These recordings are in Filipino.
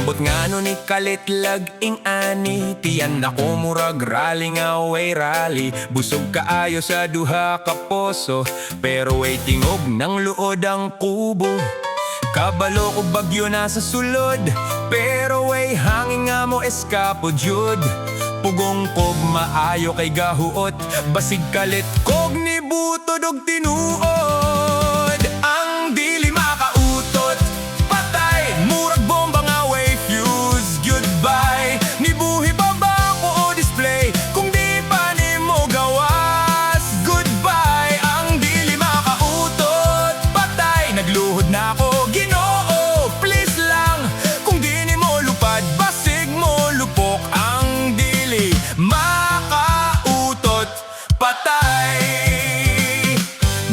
Ambot nga no ni kalitlag ing ani, tiyan ako murag rally nga way rally. Busog kaayo sa duha ka poso, pero way tingog ng luod ang kubo. Kabalo ko bagyo na sa sulod, pero way hangin nga mo eskapo jud. Pugong kog maayo kay gahuot, basig kalit kog ni butod og tinuod. Ang dili makautot, patay, murag bomba nga way fuse. Goodbye, nibuhi pa ba ko o display kung di pa ni mo gawas. Goodbye, ang dili makautot, patay, nagluhod na ako Ginoo. Please lang, kung di ni mo lupad, basig mo lupok. Ang dili makautot, patay.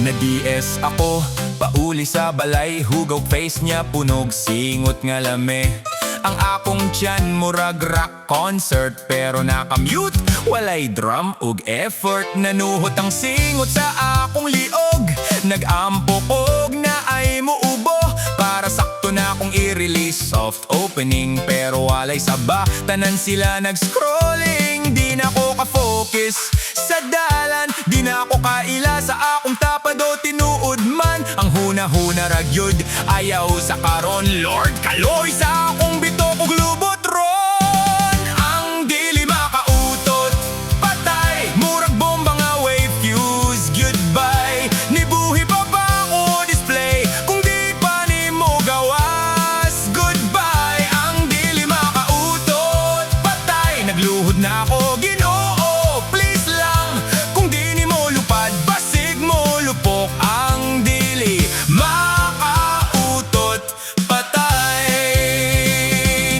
Na-DS ako, pauli sa balay, hugaw face niya punog, singot nga lame. Ang akong tiyan murag rock concert, pero nakamute, walay drum ug effort. Nanuhot ang singot sa akong liog, nag-ampo kog na ay muubo, para sakto na akong i-release soft opening. Pero walay saba, tanan sila nag-scrolling. Di na ko ka-focus sa dalan, di na ako kaila sa akong tapado. Tinuod man ang huna-huna ragyod, ayaw sa karon. Lord, kaloy sa akong bitok ug lubot ron. Ang dili makautot, patay, murag bomba nga way fuse. Goodbye, nibuhi pa ba ko display kung di pa ni mo gawas. Goodbye, ang dili makautot, patay, nagluhod na ako Ginoo. Please lang, kung di ni mo lupad, basig mo lupok. Ang dili makautot, patay.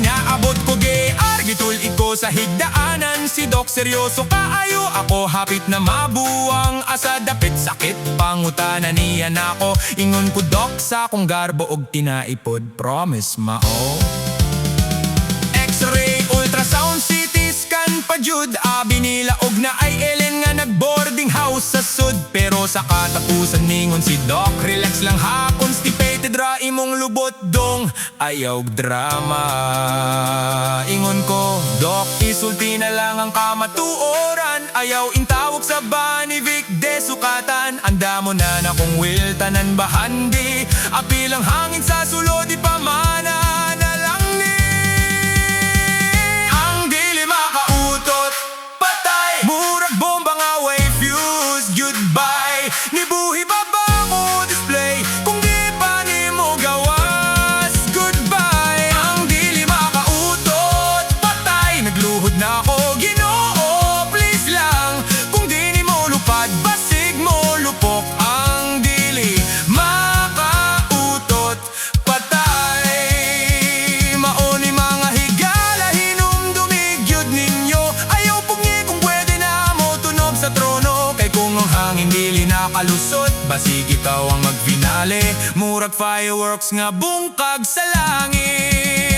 Naabot ko gitulid ko sa higdaanan, si Doc seryoso kaayo ako, hapit na mabuwang asa dapit sakit pangutana niya nako. Ingon ko Doc sa kong garbo og tinaipod, promise mao. X-ray, ultrasound, CT scan pa jud, abi nila og na ay Ellen nga nag-boarding house sa sud. Pero sa katapusan ningon si Doc, relax lang ha, constipated ra imong lubot dong, ayaw drama. Ingon ko Doc, isulti na lang ang kamatuoran, ayaw intawag sa Banivic de sukatan. Anda mo na na kung will tanan bahandi, apilang hangin sa sulod di pa mana na lang ni. Ang dili makautot, patay, murag bomba nga way fuse. Goodbye, nibuhi pa ba ko display kung di pa ni mo gawas. Goodbye, ang dili makautot, patay, nagluhod na ako Ginoo. Please lang, kung di ni mo lupad, basig mo lupok. Ang dili makautot, patay. Maoni mga higala, hinumdumig yun ninyo, ayaw pugni kung pwede na mo tunog sa trono. Kay kung ang hangin dili nakalusot, basig ikaw ang magfinale, murag fireworks nga bungkag sa langit.